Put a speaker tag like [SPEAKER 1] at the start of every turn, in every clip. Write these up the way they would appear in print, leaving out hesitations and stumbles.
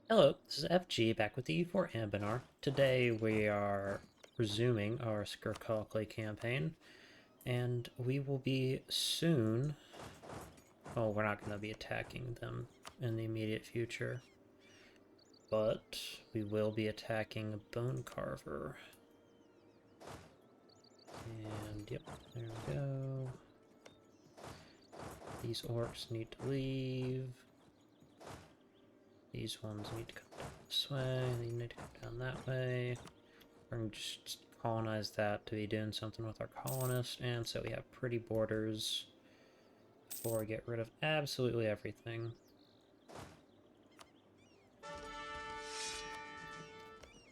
[SPEAKER 1] Hello, this is FG back with you for Anbennar. Today we are resuming our Skurkolki campaign, and we will be soon... Oh, we're not going to be attacking them in the immediate future, but we will be attacking a Bone Carver. And yep, there we go. These orcs need to leave. These ones need to come down this way, they need to come down that way. We're going to just colonize that to be doing something with our colonists, and so we have pretty borders before we get rid of absolutely everything.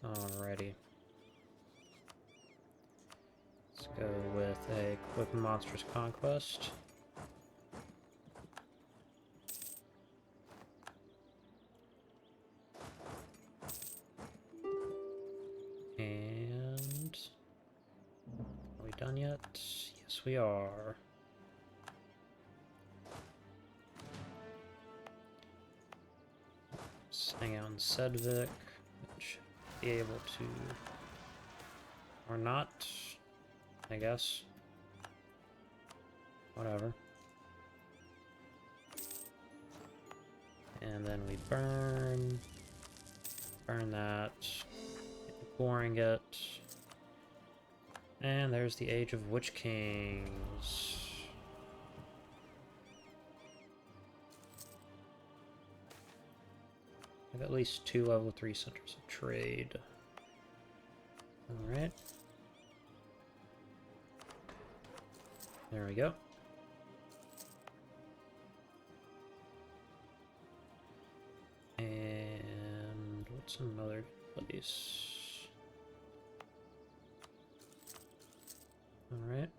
[SPEAKER 1] Alrighty. Let's go with a quick monstrous conquest. And... are we done yet? Yes, we are. Let's hang out in Sedvik, which should be able to... or not, I guess. Whatever. And then we burn that, boring it, and there's the Age of Witch Kings. I have at least 2 level 3 centers of trade. Alright. There we go. And what's another place? Alright.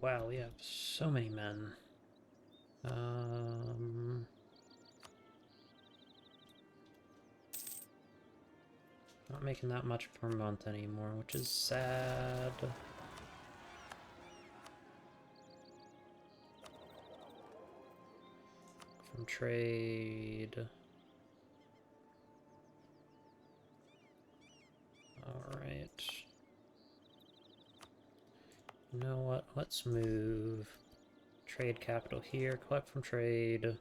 [SPEAKER 1] Wow, we have so many men. Not making that much per month anymore, which is sad. From trade. Alright. You know what? Let's move trade capital here, collect from trade.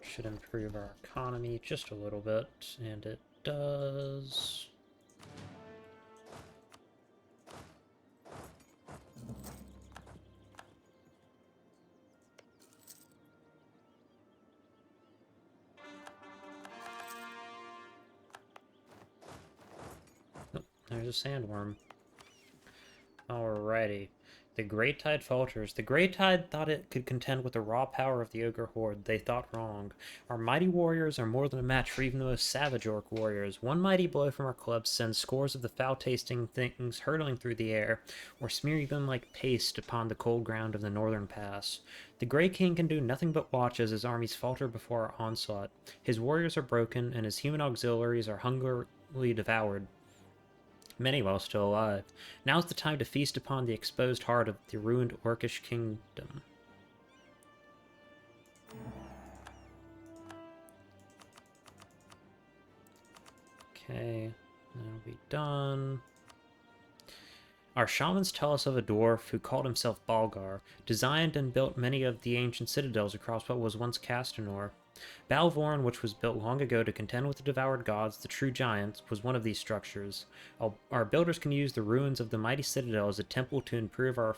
[SPEAKER 1] Should improve our economy just a little bit, and it does. Oh, there's a sandworm. Alrighty. The Great Tide falters. The Great Tide thought it could contend with the raw power of the Ogre Horde. They thought wrong. Our mighty warriors are more than a match for even the most savage orc warriors. One mighty blow from our clubs sends scores of the foul-tasting things hurtling through the air, or smearing them like paste upon the cold ground of the northern pass. The Grey King can do nothing but watch as his armies falter before our onslaught. His warriors are broken, and his human auxiliaries are hungrily devoured, many while still alive. Now's the time to feast upon the exposed heart of the ruined orcish kingdom. Okay, that'll be done. Our shamans tell us of a dwarf who called himself Balgar, designed and built many of the ancient citadels across what was once Castanor. Balvorn, which was built long ago to contend with the devoured gods, the true giants, was one of these structures. Our builders can use the ruins of the mighty citadel as a temple to improve our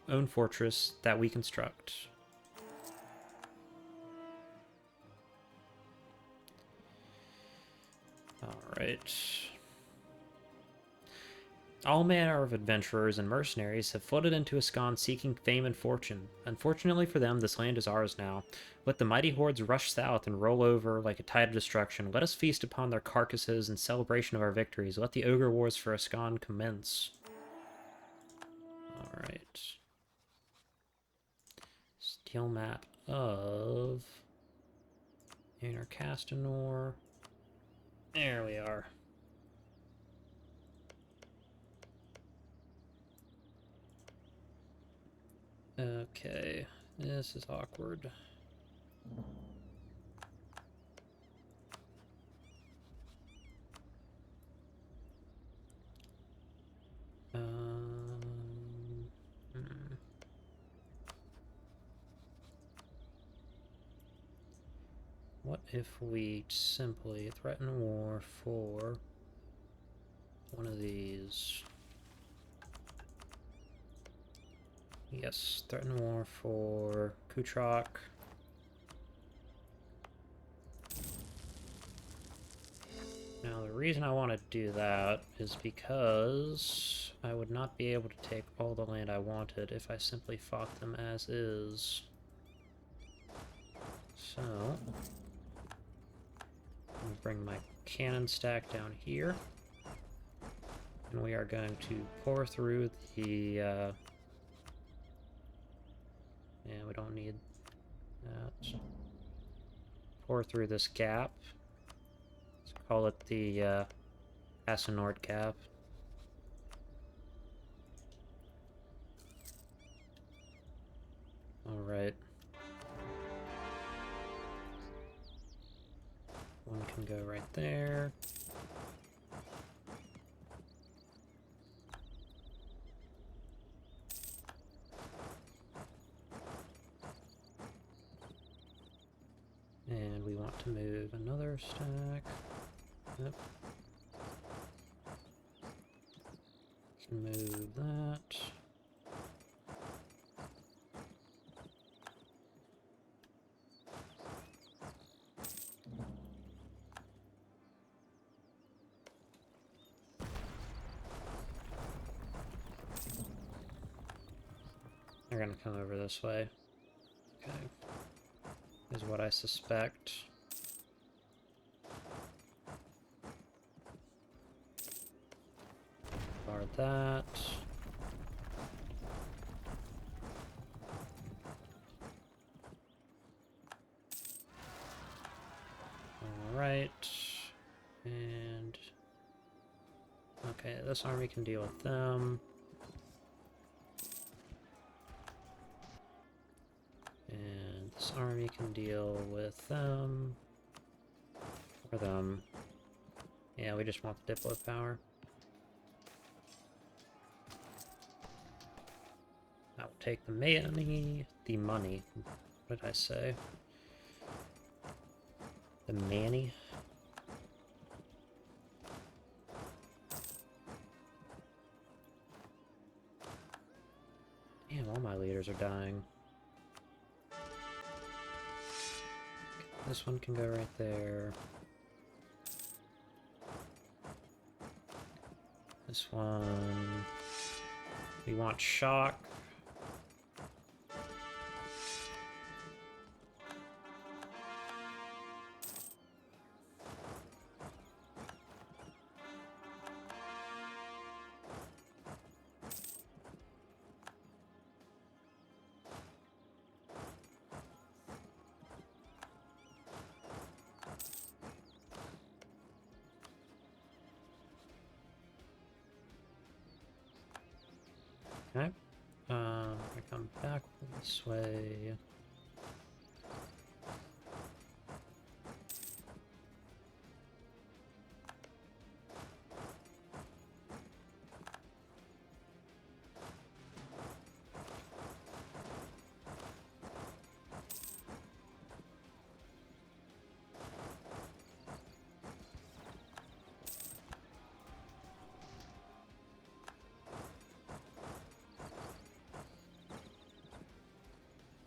[SPEAKER 1] own fortress that we construct. Alright. All manner of adventurers and mercenaries have flooded into Ascan seeking fame and fortune. Unfortunately for them, this land is ours now. Let the mighty hordes rush south and roll over like a tide of destruction. Let us feast upon their carcasses in celebration of our victories. Let the ogre wars for Ascan commence. Alright. Steel map of Inner Castanor. There we are. Okay, this is awkward. What if we simply threaten war for one of these? Yes, threaten war for Kutrok. Now, the reason I want to do that is because I would not be able to take all the land I wanted if I simply fought them as is. So, I'm going to bring my cannon stack down here. And we are going to pour through the... yeah, we don't need that. Pour through this gap. Let's call it the Asinord gap. Alright. One can go right there. And we want to move another stack. Yep. Can move that. They're gonna come over this way. Okay. Is what I suspect. Guard that. Alright. And... okay, this army can deal with them. And this army can deal with them. Or them. Yeah, we just want the Diplo power. I will take the money. The money. What did I say? The manny. Damn, all my leaders are dying. This one can go right there. This one... we want shock. Okay. I come back this way.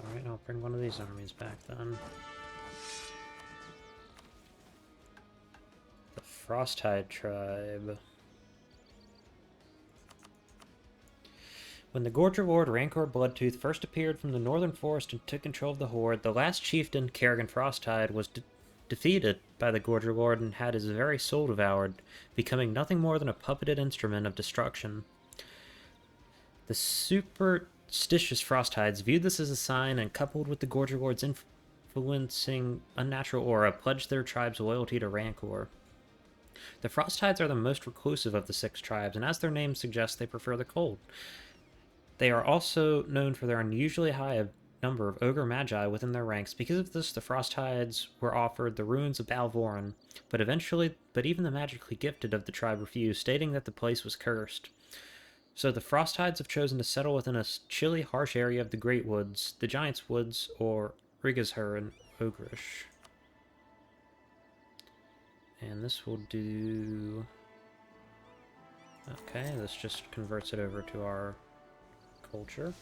[SPEAKER 1] Alright, I'll bring one of these armies back then. The Frosthide tribe. When the Gorger Lord Rancor Bloodtooth first appeared from the northern forest and took control of the Horde, the last chieftain, Kerrigan Frosthide, was defeated by the Gorger Lord and had his very soul devoured, becoming nothing more than a puppeted instrument of destruction. The superstitious Frosthides viewed this as a sign, and coupled with the Gorger Lord's influencing unnatural aura, pledged their tribe's loyalty to Rancor. The Frosthides are the most reclusive of the 6 tribes, and as their name suggests, they prefer the cold. They are also known for their unusually high number of ogre magi within their ranks. Because of this, the Frosthides were offered the ruins of Balvoran, but even the magically gifted of the tribe refused, stating that the place was cursed. So the Frosthides have chosen to settle within a chilly, harsh area of the Great Woods, the Giants' Woods, or Rigashur in Ogrish. And this will do... Okay, this just converts it over to our culture.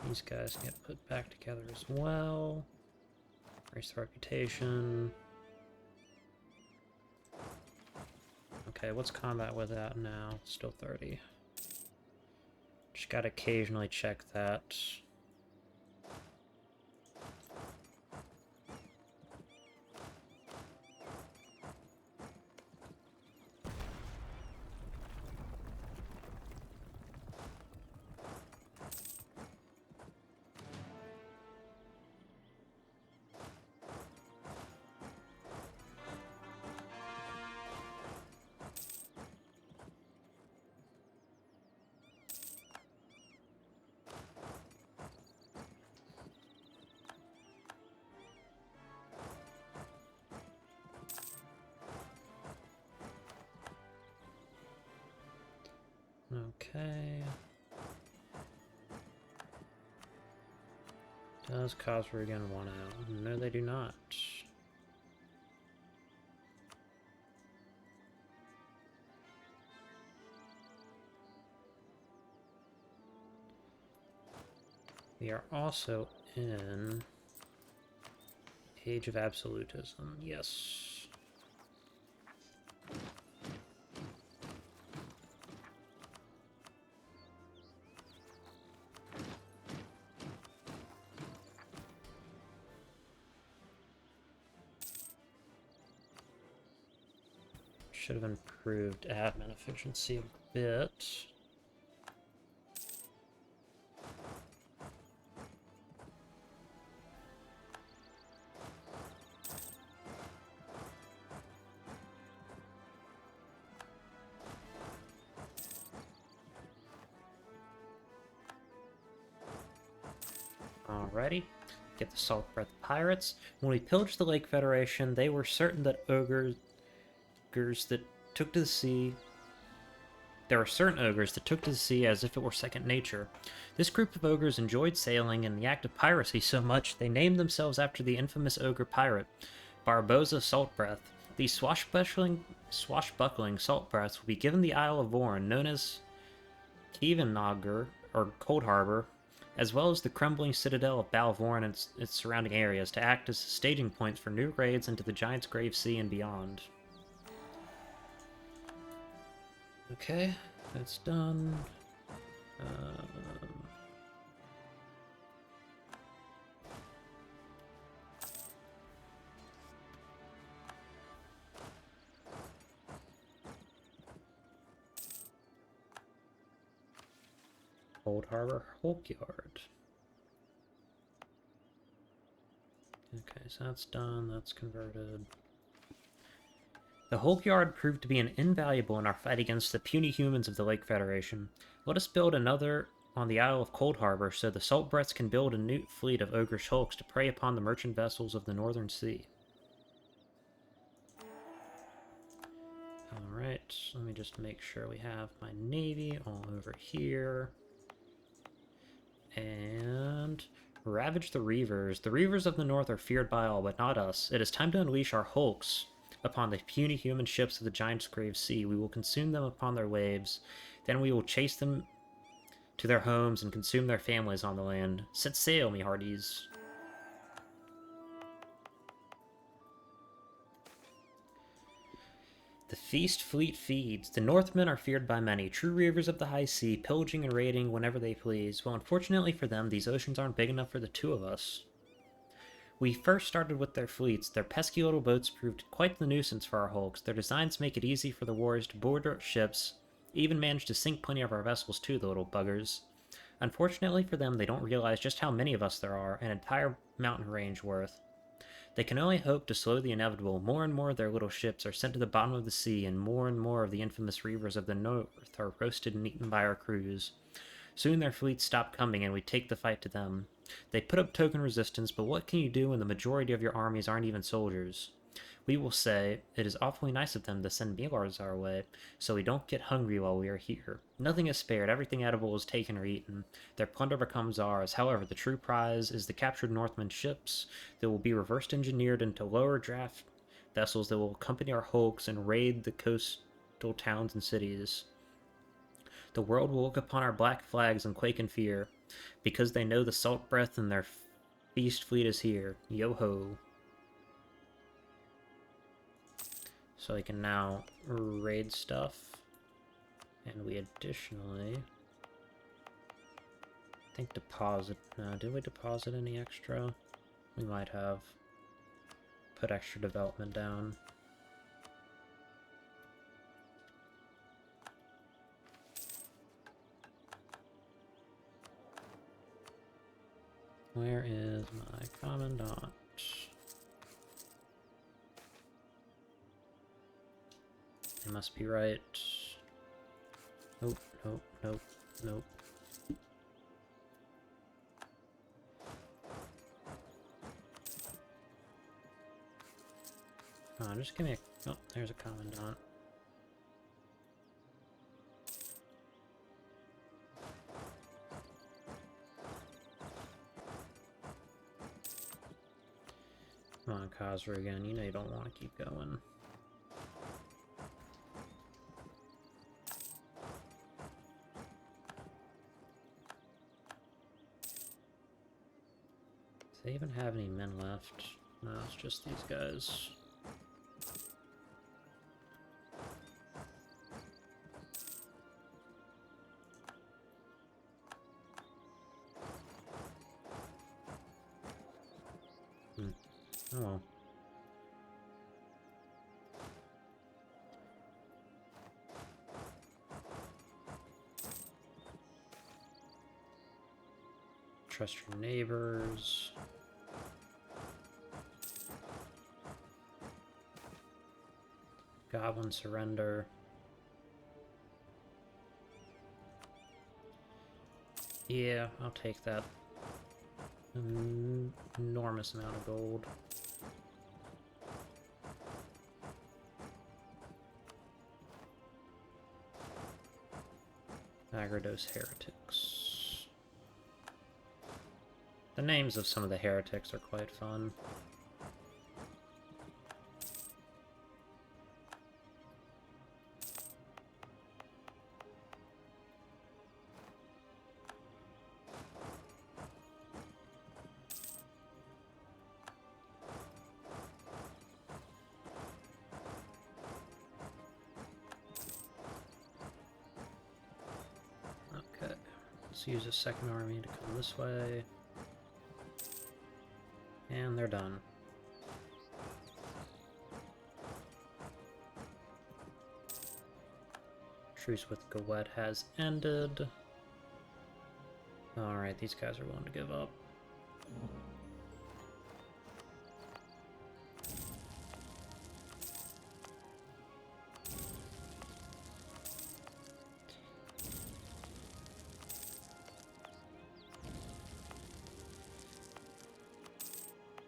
[SPEAKER 1] These guys get put back together as well. Raise the reputation. Okay, what's combat with that now? Still 30. Just gotta occasionally check that. Okay. Does Cosrigan want out? No, they do not. We are also in Age of Absolutism. Yes. Should have improved admin efficiency a bit. Alrighty. Get the Salt Breath Pirates. When we pillaged the Lake Federation, they were certain that ogres that took to the sea. There were certain ogres that took to the sea as if it were second nature. This group of ogres enjoyed sailing and the act of piracy so much they named themselves after the infamous ogre pirate, Barboza Saltbreath. These swashbuckling saltbreaths will be given the Isle of Voran, known as Kievennagar, or Cold Harbor, as well as the crumbling citadel of Balvoran and its surrounding areas, to act as staging points for new raids into the Giant's Grave Sea and beyond. Okay, that's done. Cold Harbor Hulkyard. Okay, so that's done, that's converted. The Hulkyard proved to be invaluable in our fight against the puny humans of the Lake Federation. Let us build another on the Isle of Cold Harbor so the Saltbreaths can build a new fleet of ogrish hulks to prey upon the merchant vessels of the Northern Sea. Alright, let me just make sure we have my navy all over here. And ravage the reavers. The reavers of the north are feared by all, but not us. It is time to unleash our hulks upon the puny human ships of the giant's grave sea. We will consume them upon their waves. Then we will chase them to their homes and consume their families on the land. Set sail, me hearties. The feast fleet feeds. The Northmen are feared by many, true reavers of the high sea, pillaging and raiding whenever they please. Well, unfortunately for them, these oceans aren't big enough for the two of us. We first started with their fleets. Their pesky little boats proved quite the nuisance for our hulks. Their designs make it easy for the warriors to board our ships, even manage to sink plenty of our vessels too, the little buggers. Unfortunately for them, they don't realize just how many of us there are, an entire mountain range worth. They can only hope to slow the inevitable. More and more of their little ships are sent to the bottom of the sea, and more of the infamous reavers of the north are roasted and eaten by our crews. Soon their fleets stop coming, and we take the fight to them. They put up token resistance, but what can you do when the majority of your armies aren't even soldiers? We will say, it is awfully nice of them to send mealers our way, so we don't get hungry while we are here. Nothing is spared, everything edible is taken or eaten. Their plunder becomes ours. However, the true prize is the captured Northmen's ships that will be reverse engineered into lower draft vessels that will accompany our hulks and raid the coastal towns and cities. The world will look upon our black flags and quake in fear, because they know the salt breath in their feast fleet is here. Yo-ho. So I can now raid stuff. And we additionally... I think deposit... No, did we deposit any extra? We might have. Put extra development down. Where is my commandant? It must be right. Nope, nope, nope, nope. Come on, just give me a... Oh, there's a commandant. Come on, Khosrow again. You know you don't want to keep going. Do they even have any men left? No, it's just these guys. Oh well. Trust your neighbors. Goblin surrender. Yeah, I'll take that. Enormous amount of gold. Agrados heretics. The names of some of the heretics are quite fun. Okay, let's use a second army to come this way. And they're done. Truce with Gawet has ended. Alright, these guys are willing to give up.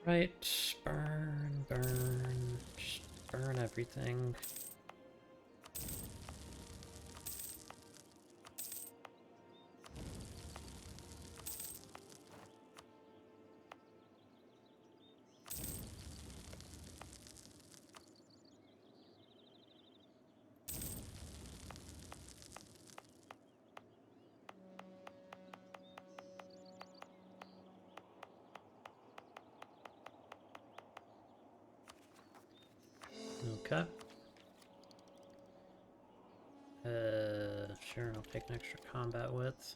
[SPEAKER 1] Right, burn, burn, just burn everything. Okay. Sure, I'll take an extra combat width.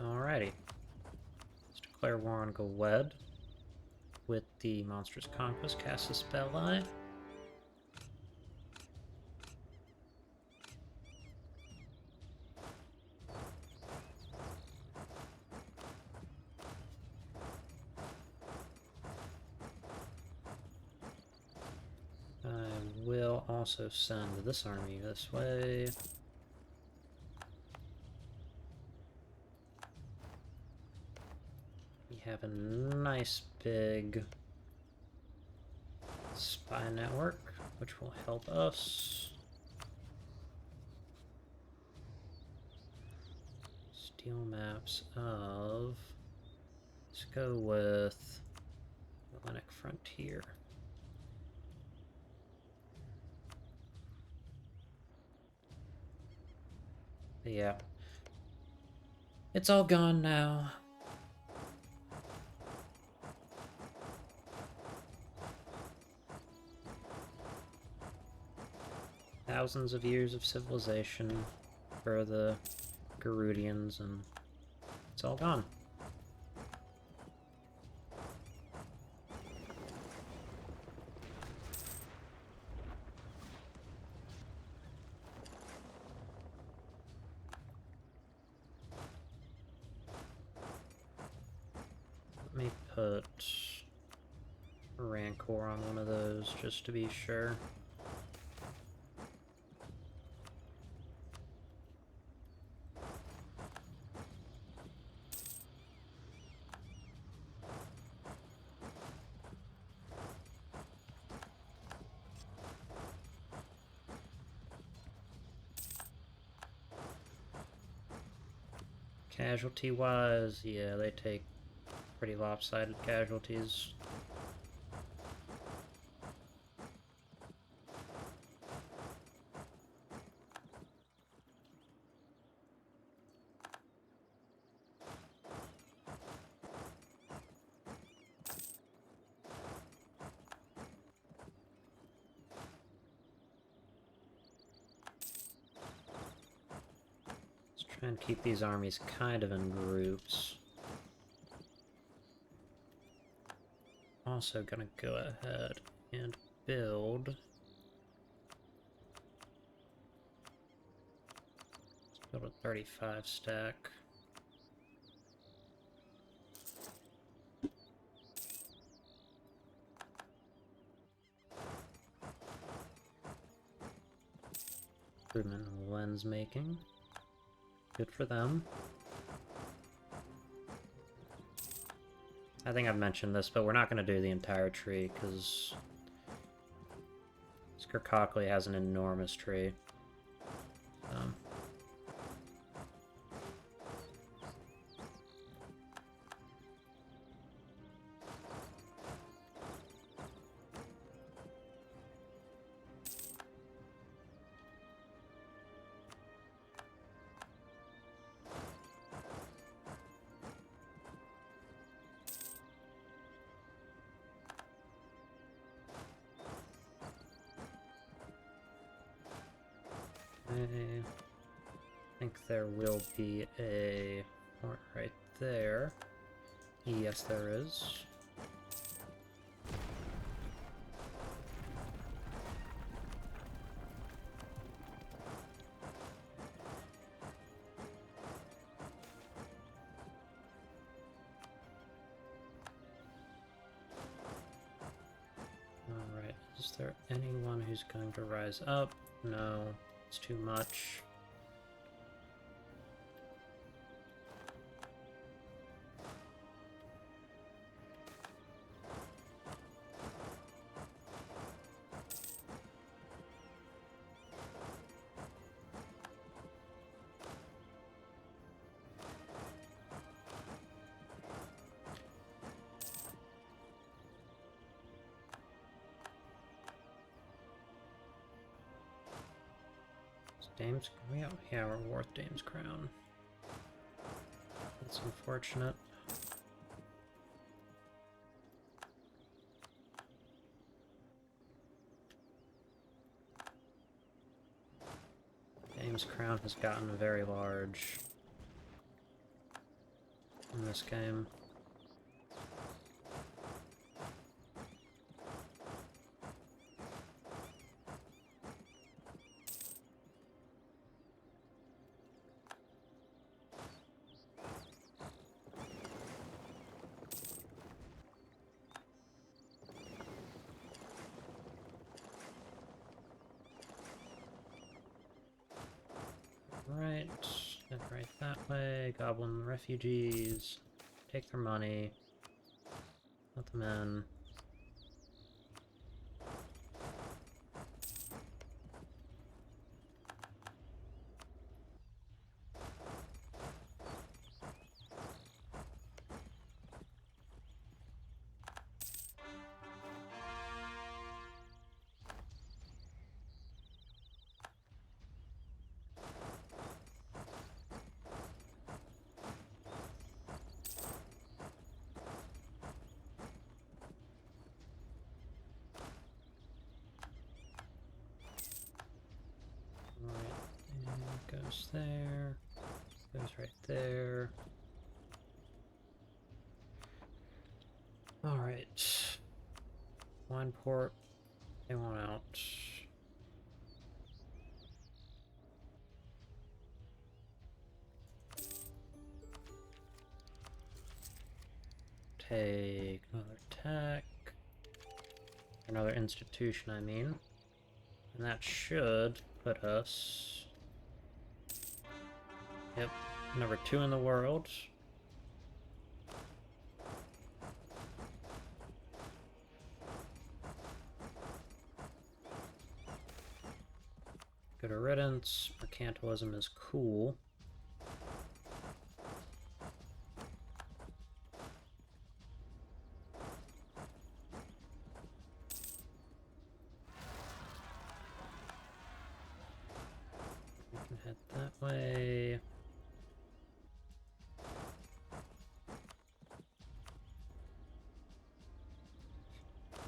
[SPEAKER 1] Alrighty. Let's declare war on Gwed. With the Monstrous Conquest, cast a spell on it. I will also send this army this way. We have a nice big spy network, which will help us. Steal maps of... Let's go with Hellenic Frontier. Yeah. It's all gone now. Thousands of years of civilization for the Garudians, and it's all gone. Let me put Rancor on one of those just to be sure. Casualty-wise, yeah, they take pretty lopsided casualties. Try and keep these armies kind of in groups. Also gonna go ahead and build... Let's build a 35 stack. Improvement in lens making. Good for them. I think I've mentioned this, but we're not going to do the entire tree, because Skurkolki has an enormous tree. I think there will be a fort right there. Yes, there is. Alright, is there anyone who's going to rise up? No, it's too much. Dame's... Yeah, we're worth Dame's Crown. That's unfortunate. Dame's Crown has gotten very large in this game. Right, head right that way. Goblin refugees. Take their money. Let them in. Goes there, goes right there. Alright. Wine port, they want out. Take another tech. Another institution, I mean. And that should put us... Yep, number 2 in the world. Good riddance. Mercantilism is cool. We can head that way.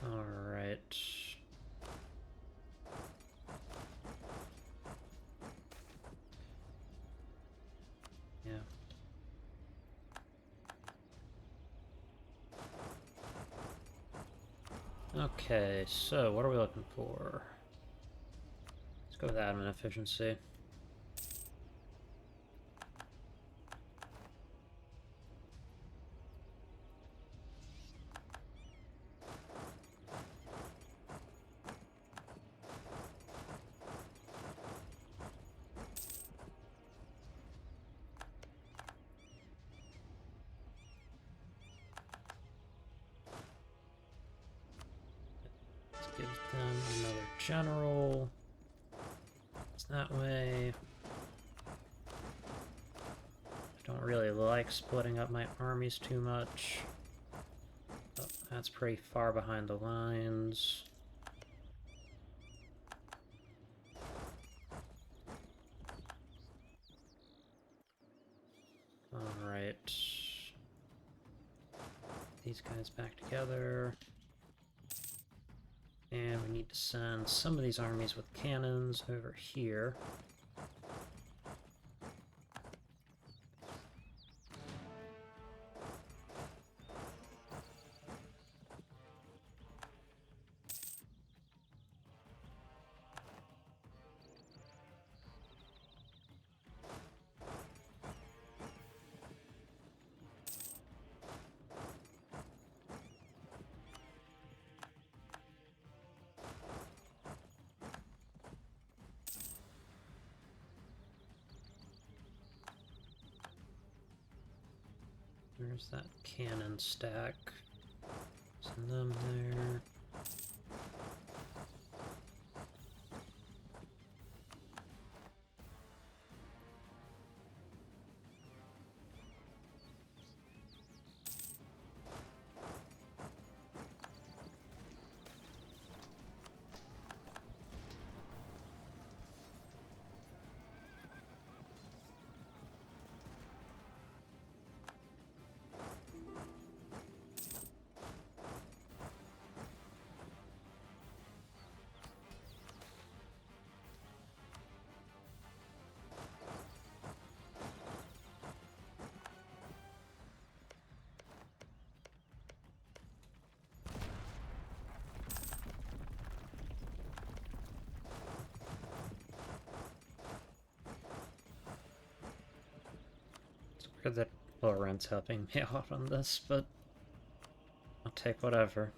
[SPEAKER 1] Alright. Yeah. Okay, so what are we looking for? Let's go with admin efficiency. Give them another general. It's that way. I don't really like splitting up my armies too much. Oh, that's pretty far behind the lines. Alright. These guys back together. And we need to send some of these armies with cannons over here. There's that cannon stack. Send them there. Good that Laurent's helping me out on this, but I'll take whatever.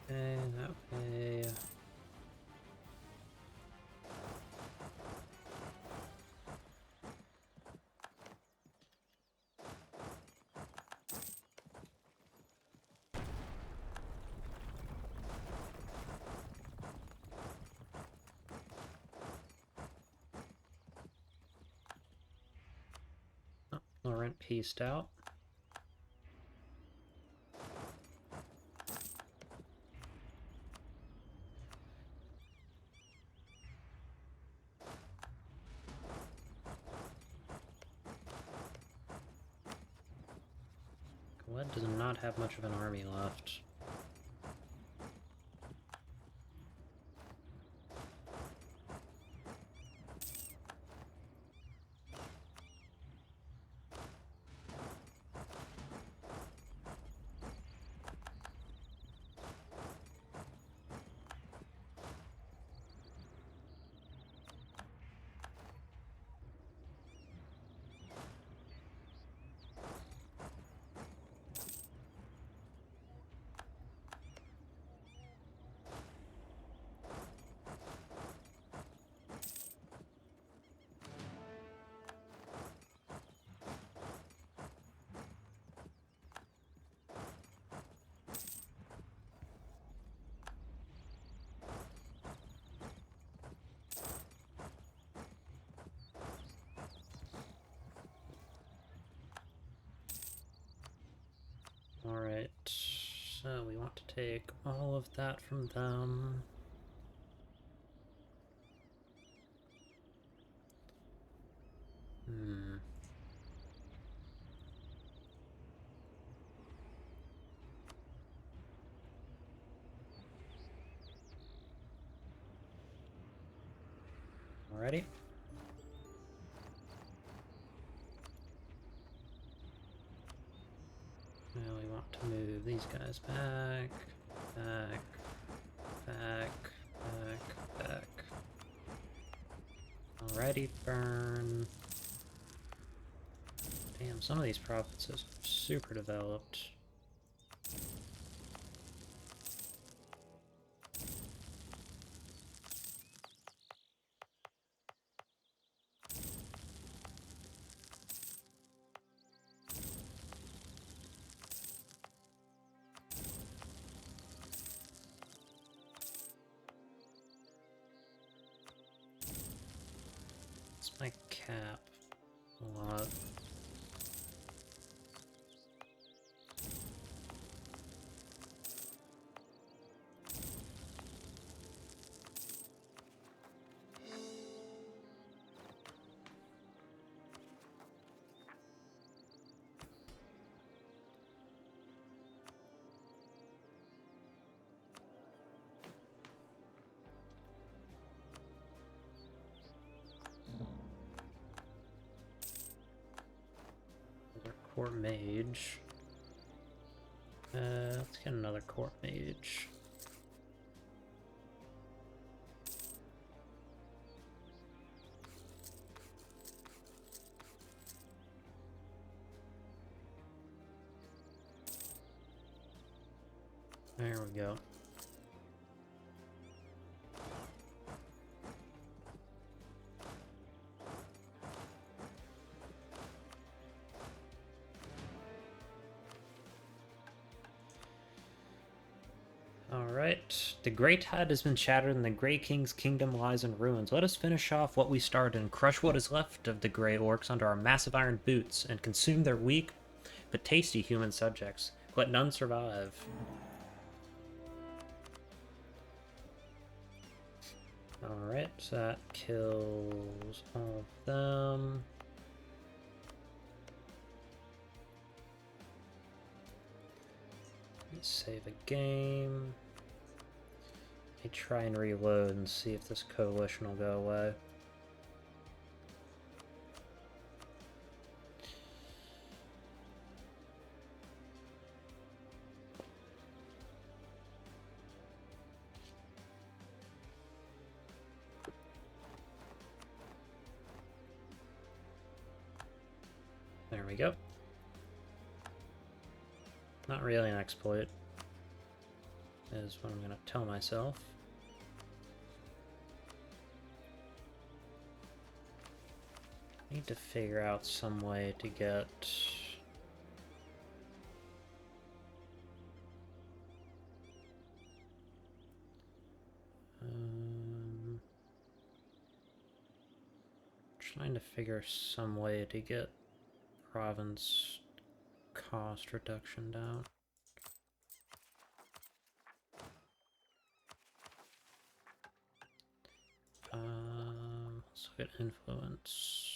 [SPEAKER 1] Okay, that way. Oh, Laurent pieced out. Colette does not have much of an army left. Alright, so we want to take all of that from them. Alrighty. Now we want to move these guys back, back, back, back, back. Alrighty, burn. Damn, some of these provinces are super developed. My cap a lot. Court mage. Let's get another court mage. There we go. Alright, the Grey Tide has been shattered and the Grey King's kingdom lies in ruins. Let us finish off what we started and crush what is left of the Grey Orcs under our massive iron boots and consume their weak but tasty human subjects. Let none survive. Alright. So that kills all of them. Let me save a game. Let me try and reload and see if this coalition will go away. There we go. Not really an exploit, is what I'm going to tell myself. I need to figure out some way to get... trying to figure some way to get province cost reduction down. Let's look at influence.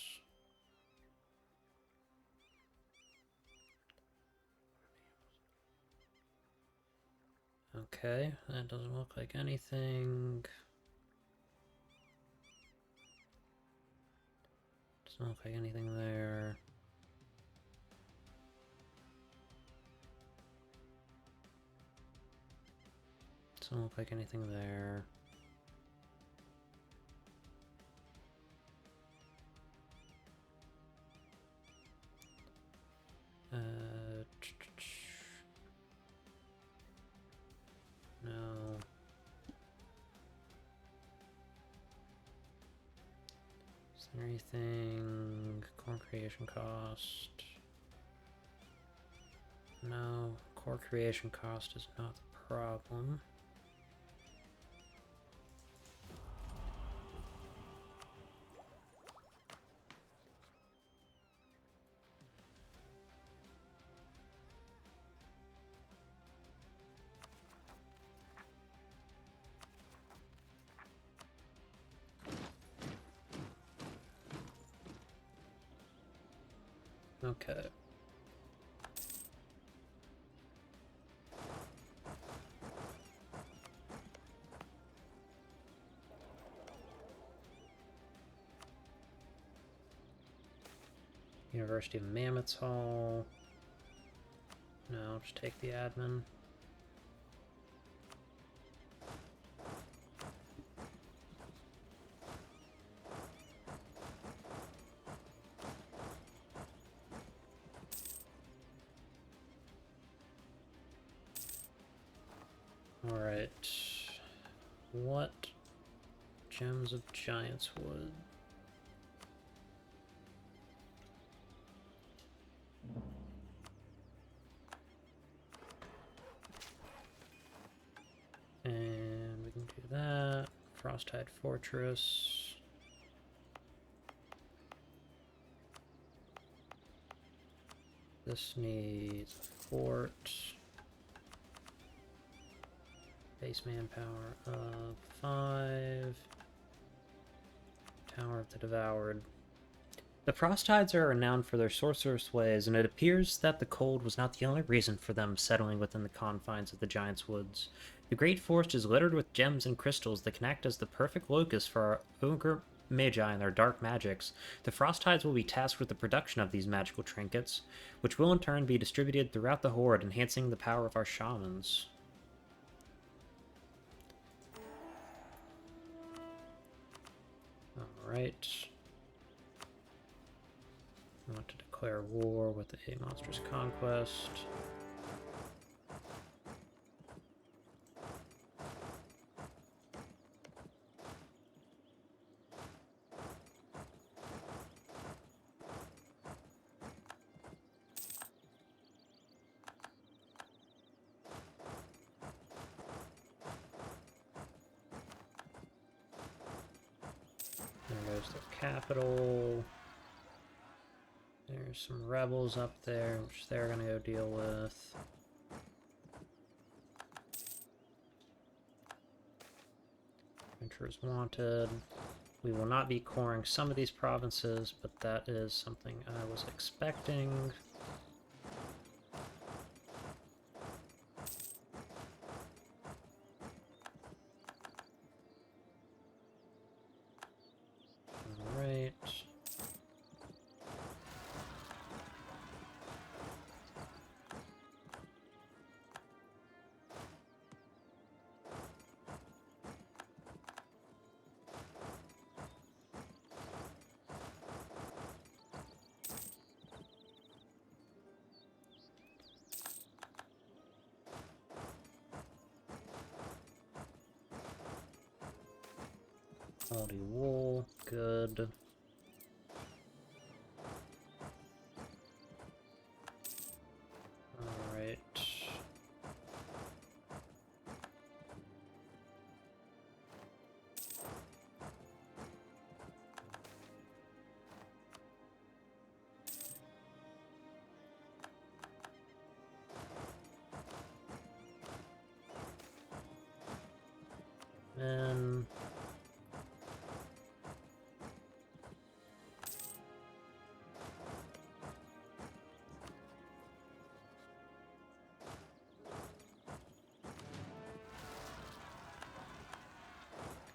[SPEAKER 1] Okay, that doesn't look like anything. Doesn't look like anything there. Doesn't look like anything there. No. Is there anything? Core creation cost. No, core creation cost is not the problem. Okay. University of Mammoth's Hall. No, just take the admin. Alright. What gems of Giant's Wood? And we can do that. Frostide Fortress. This needs a fort. Base manpower of 5. Tower of the Devoured. The Frostides are renowned for their sorcerous ways, and it appears that the cold was not the only reason for them settling within the confines of the Giant's Woods. The Great Forest is littered with gems and crystals that can act as the perfect locus for our ogre magi and their dark magics. The Frostides will be tasked with the production of these magical trinkets, which will in turn be distributed throughout the Horde, enhancing the power of our shamans. Alright. I want to declare war with a monstrous conquest. There goes the capital. There's some rebels up there, which they're gonna go deal with. Adventurers wanted. We will not be coring some of these provinces, but that is something I was expecting. Alright. Quality wool, good. Alright. And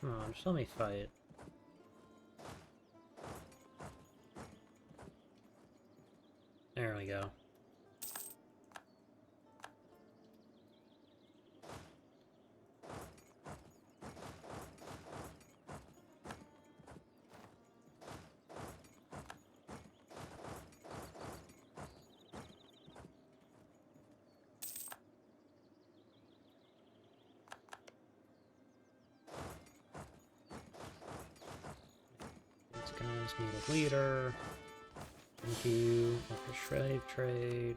[SPEAKER 1] come on, just let me fight. There we go. These guys need a leader. Thank you. Slave trade.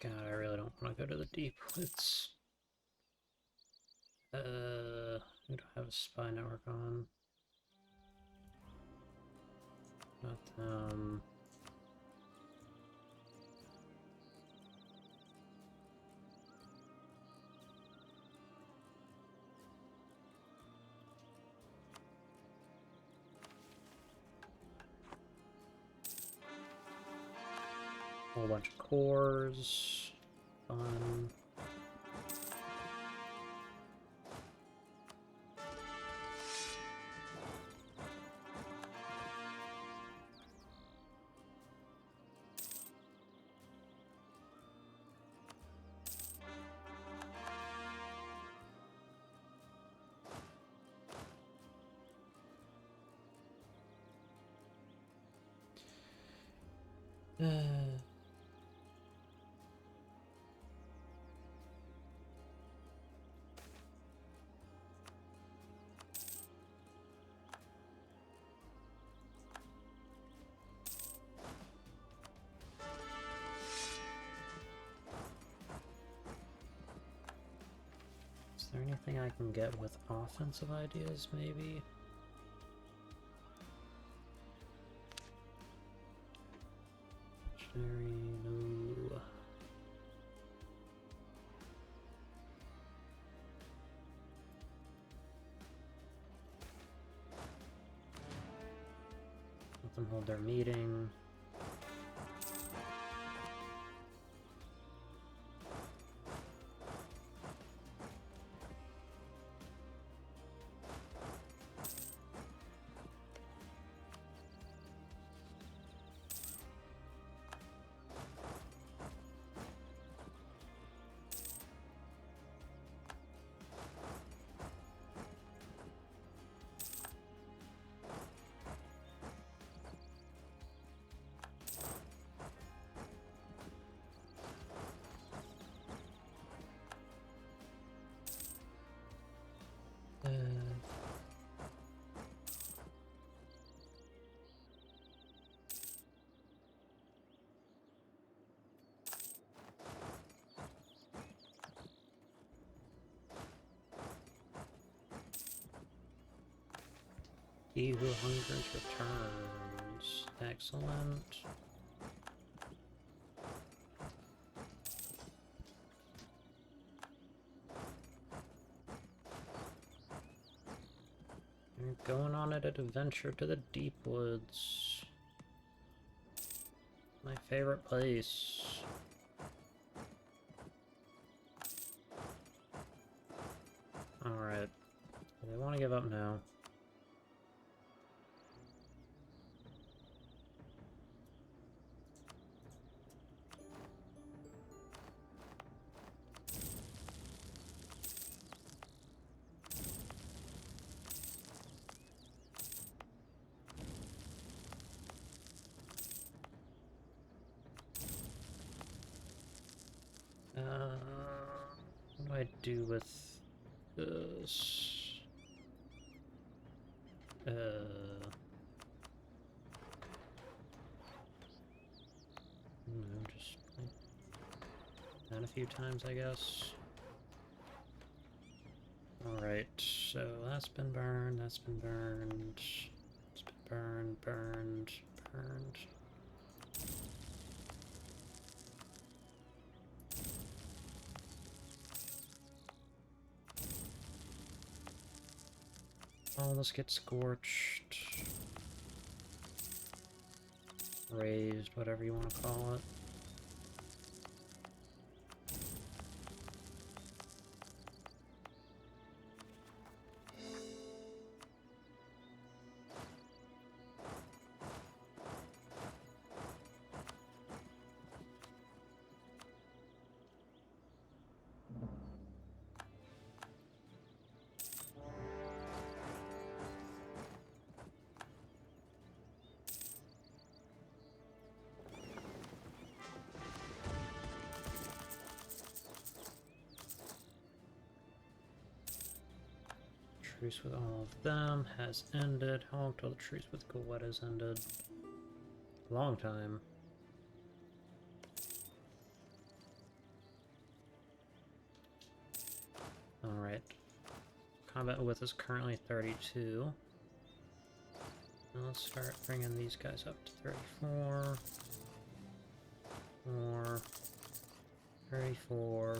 [SPEAKER 1] God, I really don't want to go to the deep woods. We don't have a spy network on. Not whole bunch of cores. Fun. Is there anything I can get with offensive ideas, maybe? No. Let them hold their meeting. He who hungers returns. Excellent. You're going on an adventure to the deep woods. My favorite place. Alright. They want to give up now. What do I do with this? Just that a few times, I guess. Alright, so that's been burned, that's been burned, it's been burned, burned, burned. Oh, let's get scorched. Raised, whatever you want to call it. Truce with all of them has ended. How long till the truce with Goulet has ended? Long time. Alright. Combat width is currently 32. Now let's start bringing these guys up to 34. 4. 34.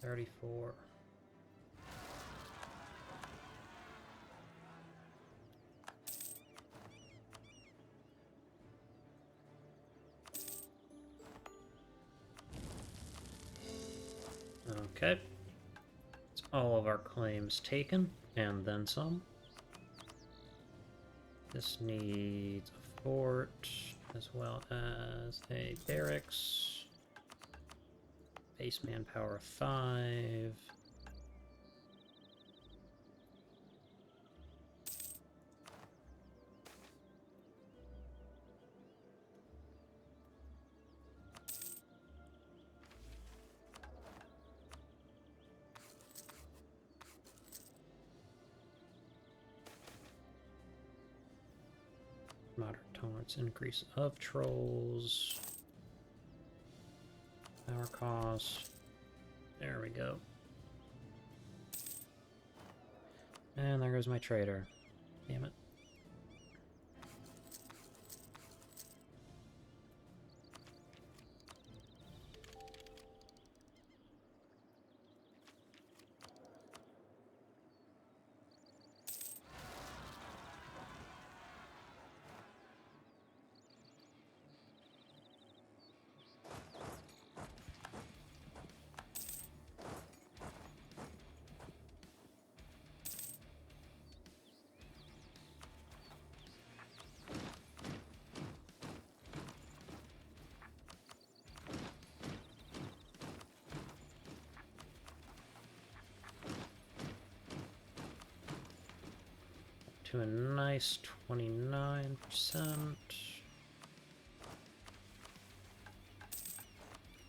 [SPEAKER 1] 34. Okay. That's all of our claims taken, and then some. This needs a fort, as well as a barracks. Base manpower 5. Moderate tolerance increase of trolls. Power cost. There we go. And there goes my trader. Damn it. To a nice 29%.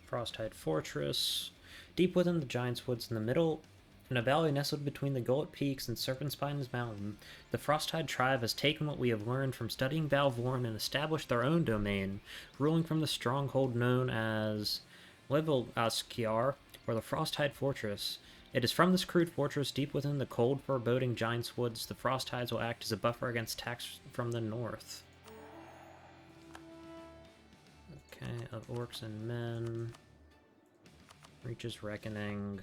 [SPEAKER 1] Frosttide Fortress. Deep within the Giant's Woods in the middle, in a valley nestled between the Gullet Peaks and Serpent Spines Mountain, the Frosttide tribe has taken what we have learned from studying Valvorn and established their own domain, ruling from the stronghold known as Level Askiar, or the Frosttide Fortress. It is from this crude fortress deep within the cold, foreboding Giants' Woods the frost tides will act as a buffer against attacks from the north. Okay, of orcs and men. Reaches Reckoning.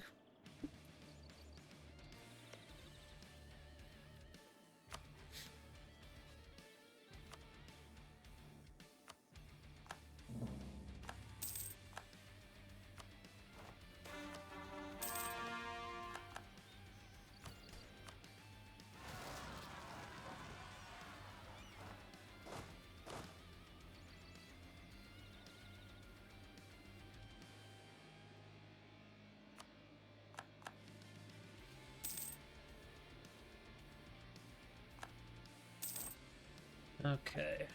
[SPEAKER 1] Okay,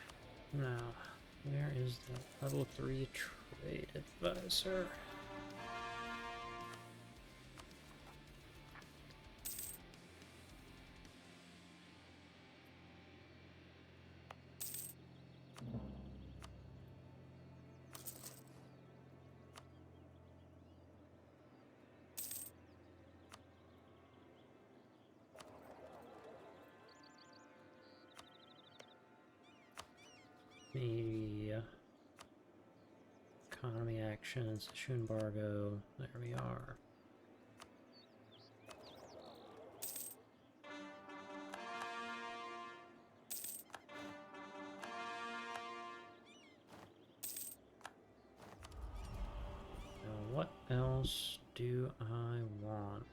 [SPEAKER 1] now, where is the level 3 trade advisor? Media. Economy actions, issue embargo. There we are. Now, what else do I want?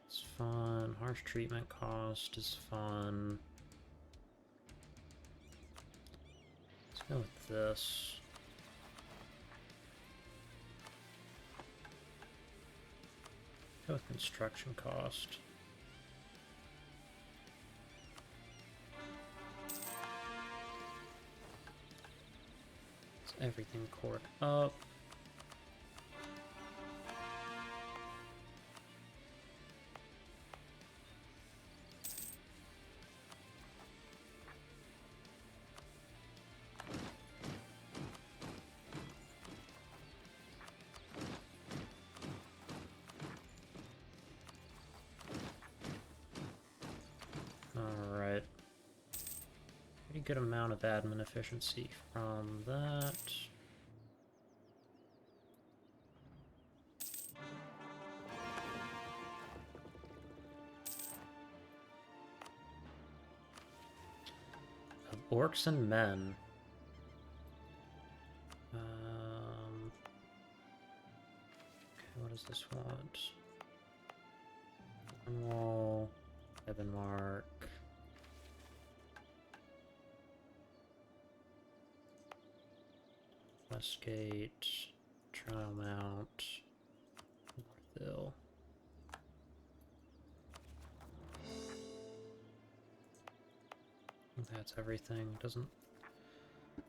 [SPEAKER 1] It's fun. Harsh treatment cost is fun. Go with this. Go with construction cost. It's everything cored up. Good amount of admin efficiency from that. Of orcs and men. Okay, what does this want? Cornwall, Anbennar. Westgate, Trial Mount, Northville. That's everything, doesn't...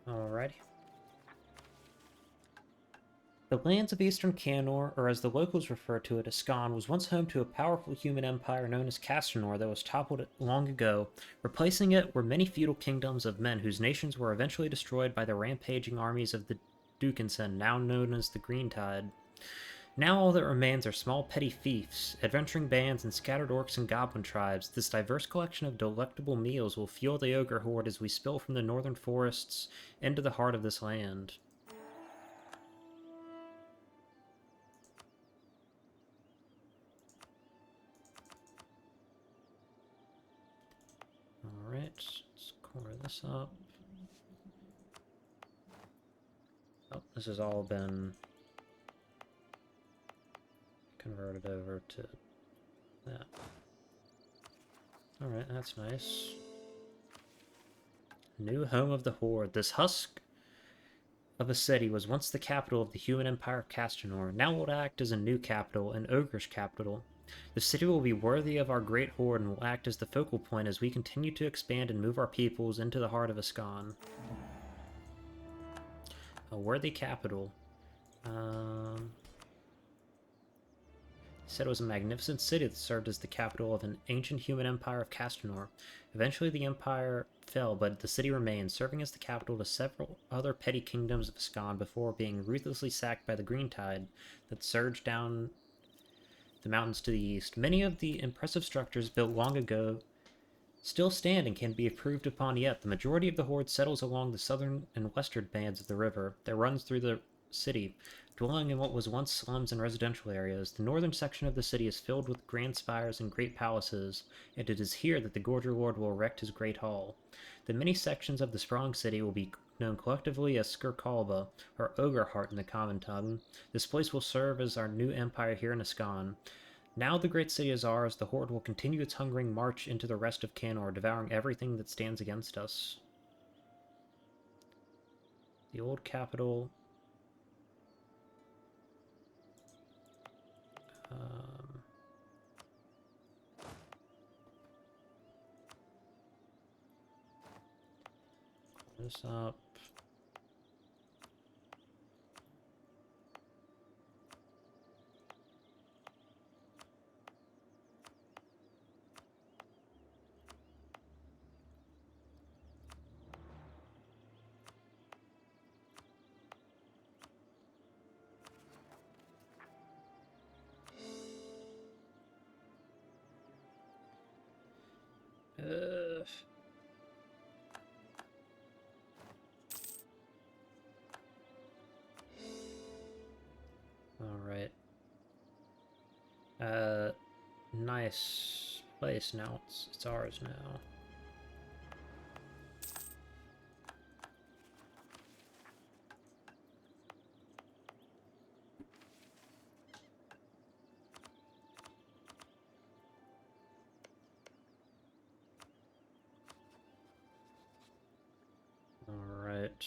[SPEAKER 1] Alrighty. The lands of Eastern Canor, or as the locals refer to it, Ascan, was once home to a powerful human empire known as Castor that was toppled long ago. Replacing it were many feudal kingdoms of men whose nations were eventually destroyed by the rampaging armies of the Dukinson, now known as the Green Tide. Now all that remains are small petty fiefs, adventuring bands, and scattered orcs and goblin tribes. This diverse collection of delectable meals will fuel the ogre horde as we spill from the northern forests into the heart of this land. Alright, let's core this up. Oh, this has all been converted over to that. Alright, that's nice. New home of the Horde. This husk of a city was once the capital of the human empire of Castor. Now will act as a new capital, an ogre's capital. The city will be worthy of our great horde and will act as the focal point as we continue to expand and move our peoples into the heart of Ascan. A worthy capital. He said it was a magnificent city that served as the capital of an ancient human empire of Castanor. Eventually the empire fell, but the city remained, serving as the capital to several other petty kingdoms of Ascan before being ruthlessly sacked by the green tide that surged down the mountains to the east. Many of the impressive structures built long ago still stand and can be improved upon yet. The majority of the horde settles along the southern and western bands of the river that runs through the city, dwelling in what was once slums and residential areas. The northern section of the city is filled with grand spires and great palaces, and it is here that the Gorger Lord will erect his great hall. The many sections of the sprawling city will be known collectively as Skurkolba, or Ogre Heart in the common tongue. This place will serve as our new empire here in Ascan. Now the great city is ours, the Horde will continue its hungering march into the rest of Canor, devouring everything that stands against us. The old capital... this up. Alright. Nice place now. It's ours now. Alright.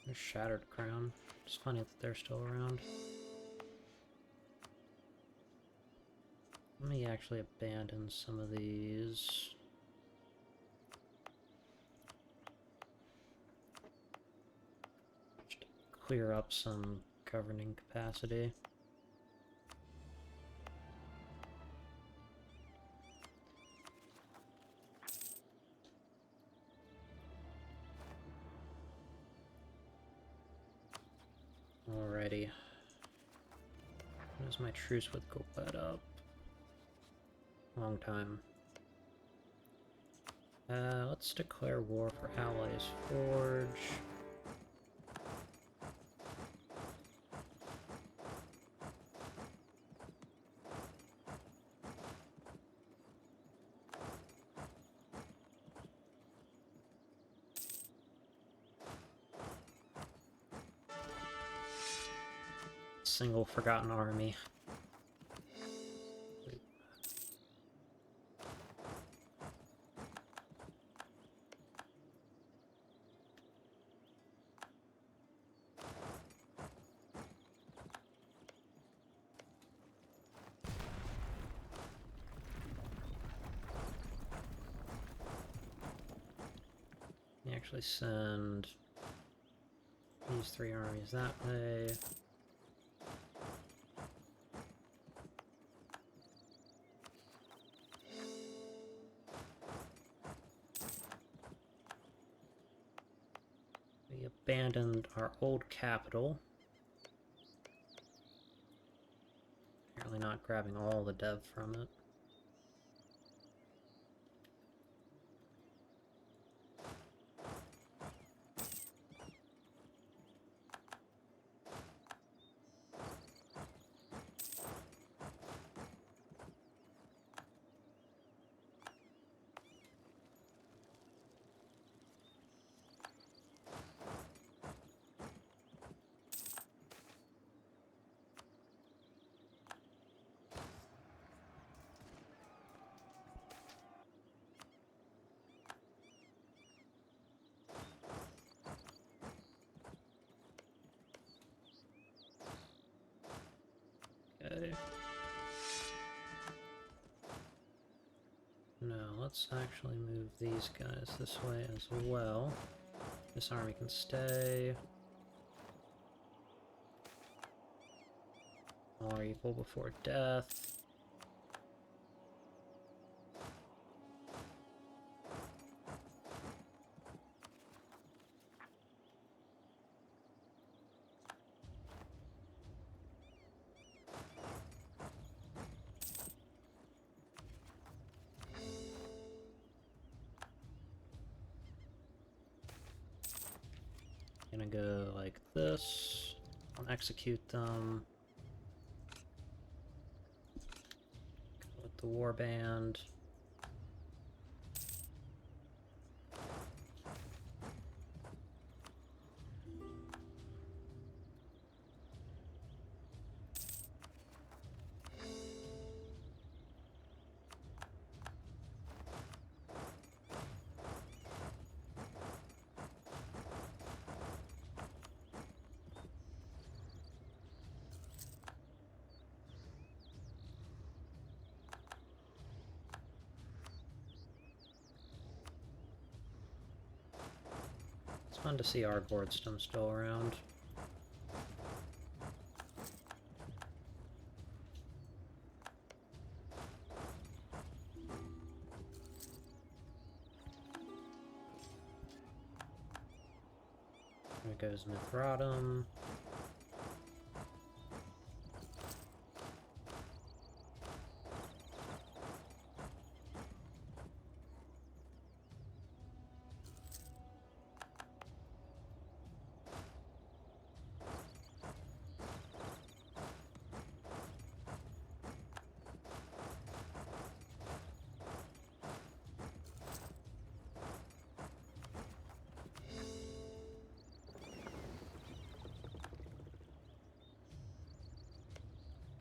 [SPEAKER 1] There's Shattered Crown. It's funny that they're still around. Let me actually abandon some of these. Just to clear up some governing capacity. Alrighty. When is my truce with Cometh up? Long time. Let's declare war for Allies Forge. Single forgotten army. Actually send these three armies that way. We abandoned our old capital. Apparently not grabbing all the dev from it. Okay. No, let's actually move these guys this way as well. This army can stay. All are equal before death. Gonna go like this. I'll execute them. With the warband. It's fun to see our board still around. There goes Mithratum.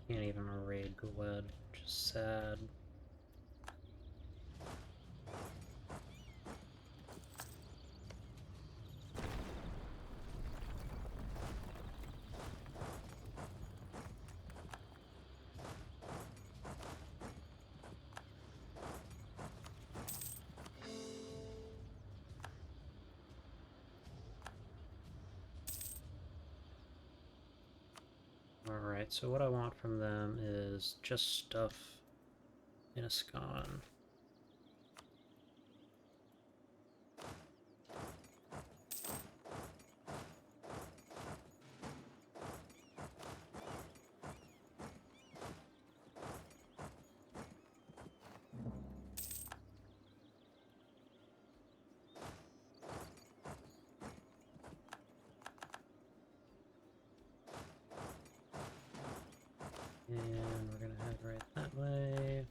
[SPEAKER 1] Can't even raid Gwed, which is sad. Alright, so what I want from them is just stuff in a scon. And we're gonna head right that way.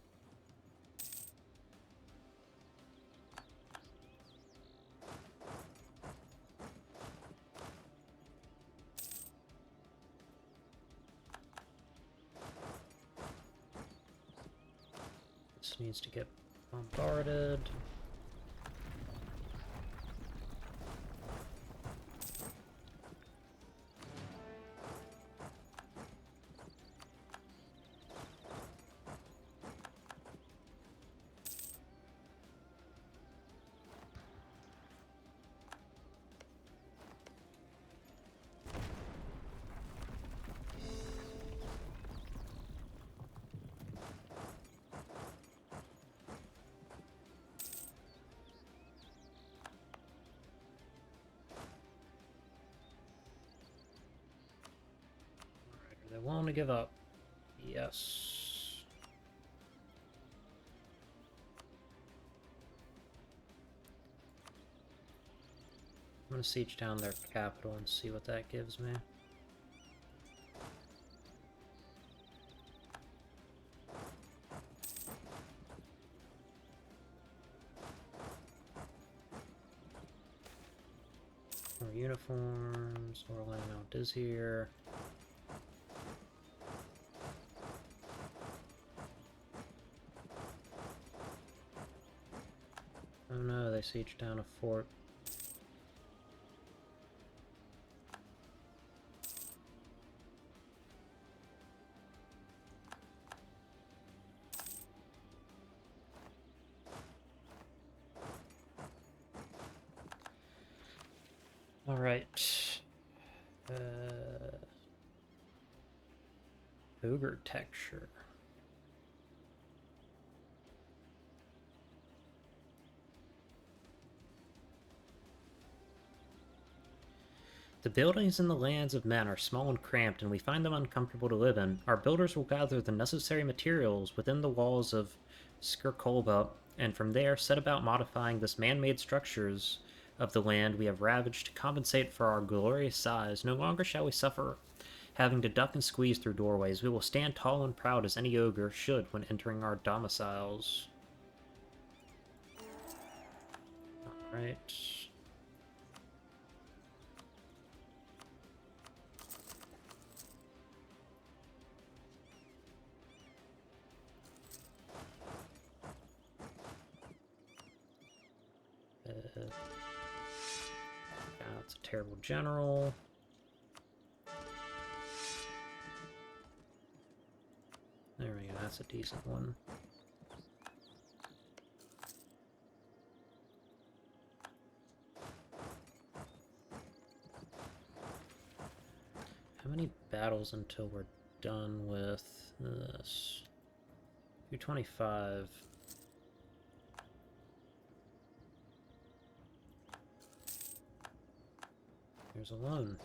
[SPEAKER 1] This needs to get bombarded. They want to give up. Yes. I'm gonna siege down their capital and see what that gives me. More uniforms. Orlando is here. Oh no, they sieged down a fort. Alright. Who ogre texture. The buildings in the lands of men are small and cramped, and we find them uncomfortable to live in. Our builders will gather the necessary materials within the walls of Skurkolki, and from there set about modifying this man-made structures of the land we have ravaged to compensate for our glorious size. No longer shall we suffer having to duck and squeeze through doorways. We will stand tall and proud as any ogre should when entering our domiciles. Alright. That's a terrible general. There we go, that's a decent one. How many battles until we're done with this? 225. There's a loan.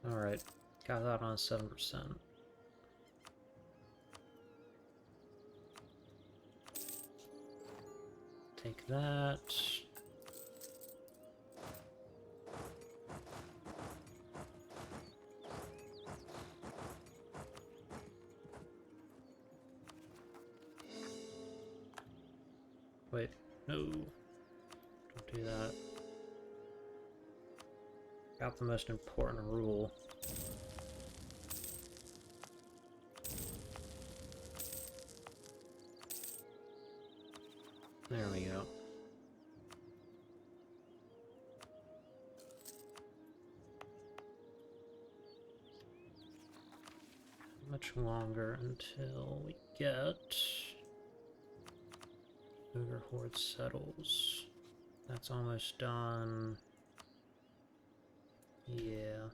[SPEAKER 1] Alright, got that on 7%. Take that. Wait, no. Don't do that. Got the most important rule. There we go. How much longer until we get Ogre Horde settles? That's almost done. Yeah.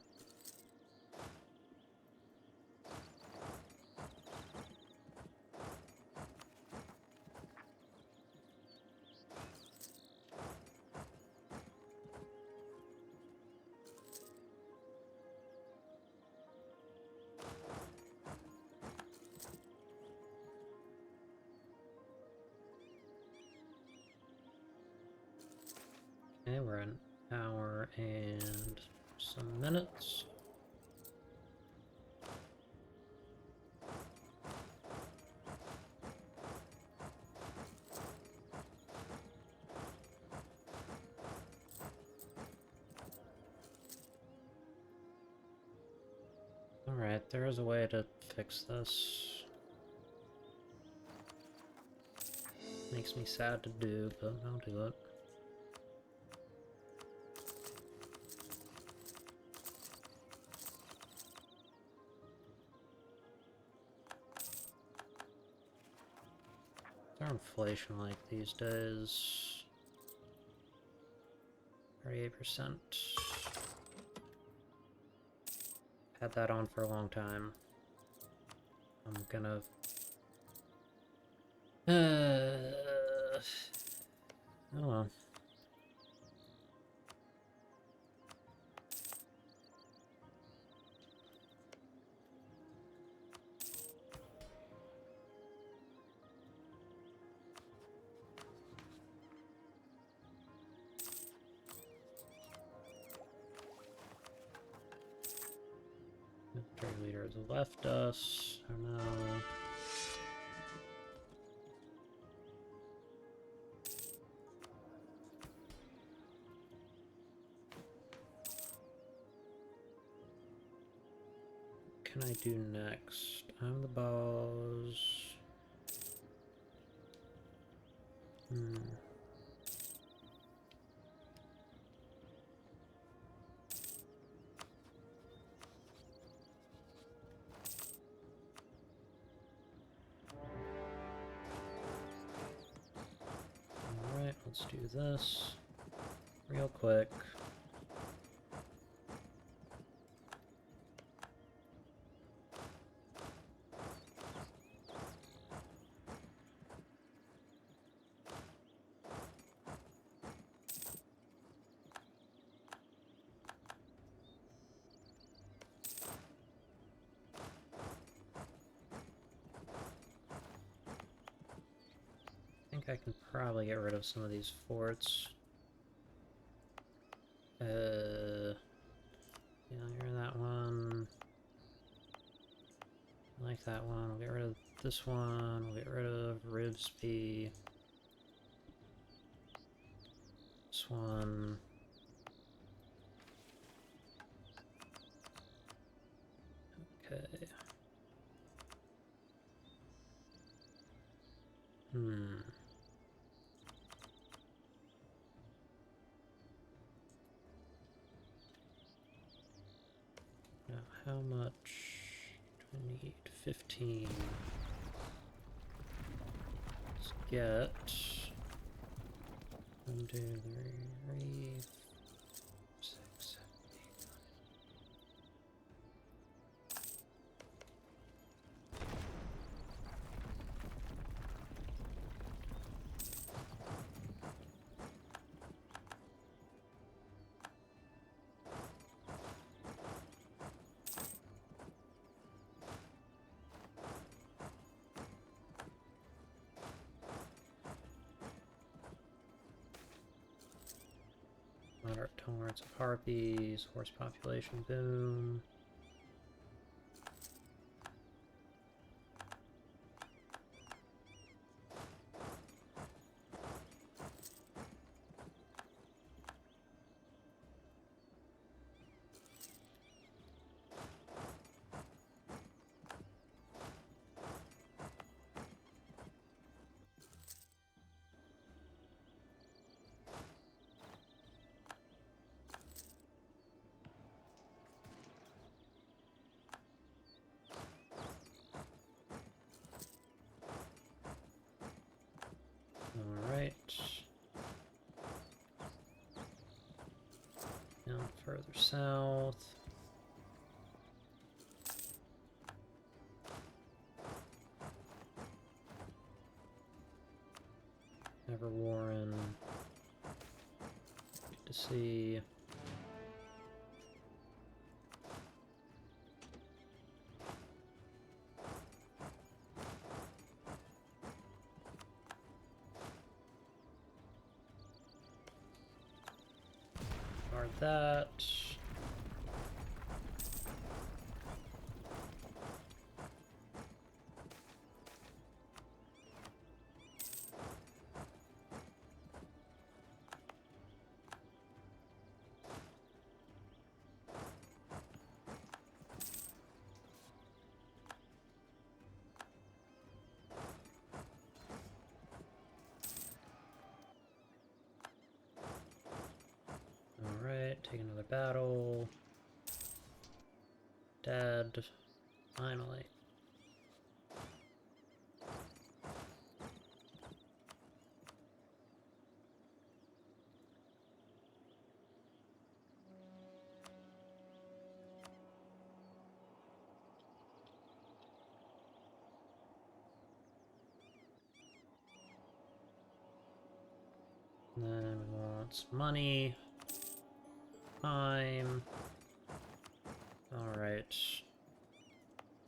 [SPEAKER 1] Okay, we're an hour and some minutes. Alright, there is a way to fix this. Makes me sad to do, but I'll do it. What's our inflation like these days? 38%. Had that on for a long time. I'm gonna... oh well. Military leader has left us. I don't know. What can I do next? I'm the boss. Let's do this real quick. I can probably get rid of some of these forts. Yeah, you're that one. I like that one. We'll get rid of this one. We'll get rid of Rivsby. This one. Okay. Now, how much do I need? 15. Let's get 1, 2, 3, 6, 7, 8, 9. Moderate tolerance of harpies, horse population boom. Alright. Down further south. Never Warren. Good to see. That. Alright, take another battle. Dead. Finally. Then we want some money. Time. Alright.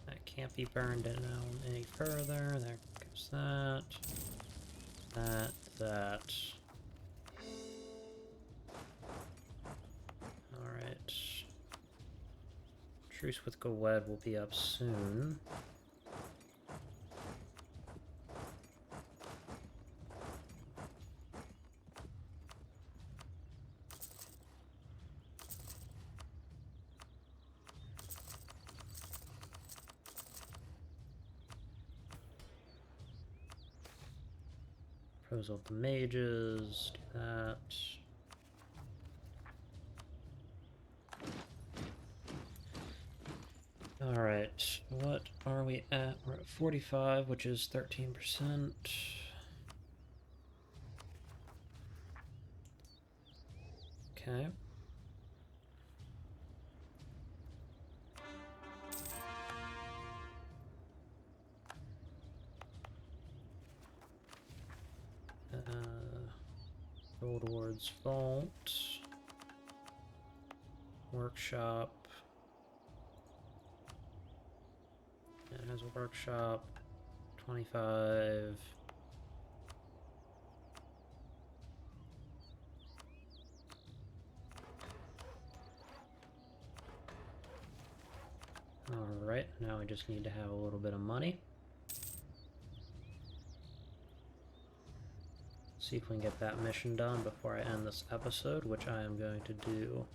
[SPEAKER 1] That can't be burned down any further. There goes that. That. Alright. Truce with Gowed will be up soon. Proposal of the mages, do that. Alright, what are we at? We're at 45, which is 13%. Okay. Gold Ward's Vault. Workshop. It has a workshop. 25. Alright, now we just need to have a little bit of money. See if we can get that mission done before I end this episode, which I am going to do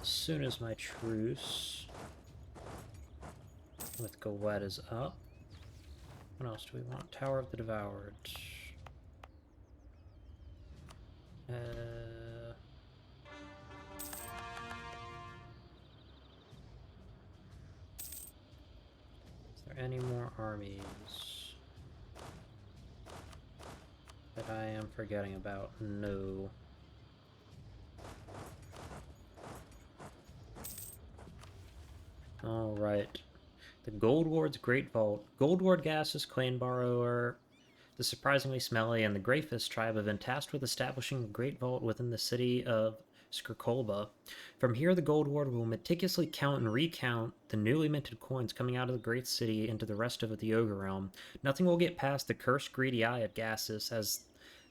[SPEAKER 1] as soon as my truce with Goed is up. What else do we want? Tower of the Devoured. Is there any more armies that I am forgetting about? No. Alright. The Gold Ward's Great Vault. Gold Ward Gases, Clan Borrower, the surprisingly smelly, and the Greyfist tribe have been tasked with establishing a Great Vault within the city of Skurkolba. From here, the Gold Ward will meticulously count and recount the newly minted coins coming out of the Great City into the rest of the Ogre Realm. Nothing will get past the cursed greedy eye of Gasus, as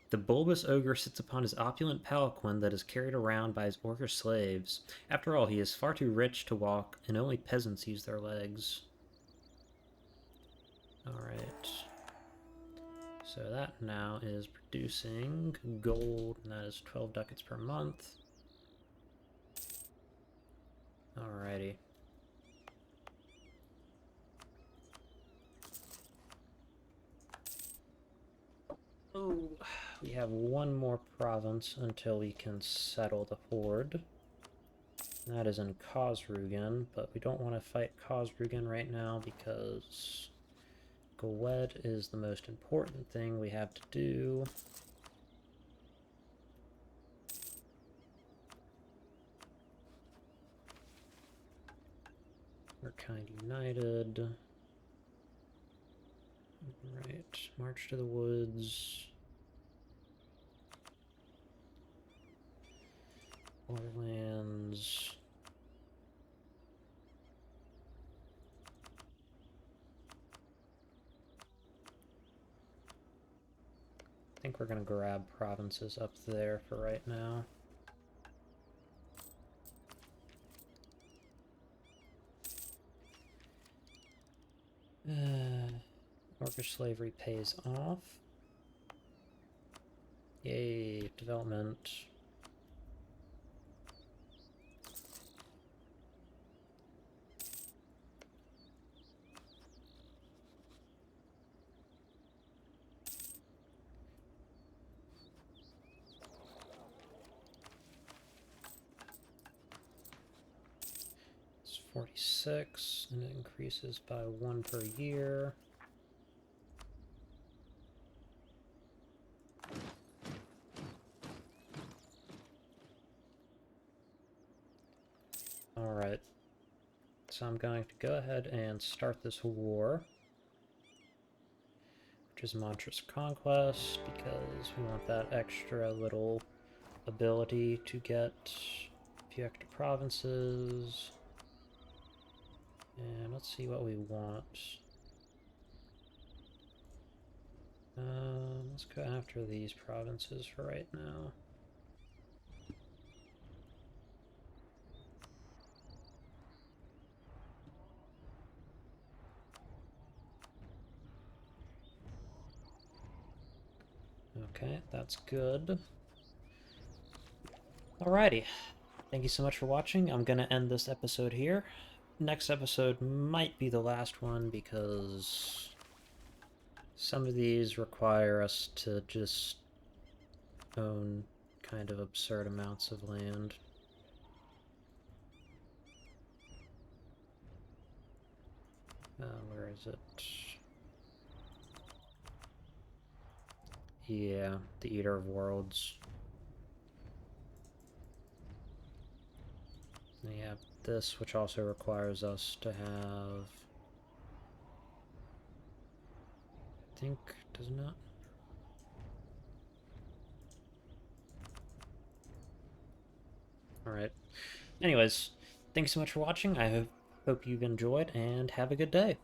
[SPEAKER 1] the bulbous ogre sits upon his opulent palanquin that is carried around by his orcish slaves. After all, he is far too rich to walk, and only peasants use their legs. Alright. So that now is producing gold, and that is 12 ducats per month. Alrighty. Oh, we have one more province until we can settle the Horde. That is in Kosrugan, but we don't want to fight Kosrugan right now because Goed is the most important thing we have to do. We're kind united. Right, march to the woods. Borderlands. I think we're gonna grab provinces up there for right now. Orcish slavery pays off. Yay, development. It's 46, and it increases by 1 per year. Alright, so I'm going to go ahead and start this war, which is Monstrous Conquest, because we want that extra little ability to get a few extra provinces. And let's see what we want. Let's go after these provinces for right now. Okay, that's good. Alrighty. Thank you so much for watching. I'm gonna end this episode here. Next episode might be the last one because some of these require us to just own kind of absurd amounts of land. Where is it? Yeah, the Eater of Worlds. Yeah, this, which also requires us to have... I think, does it not? Alright. Anyways, thanks so much for watching. I hope you've enjoyed, and have a good day.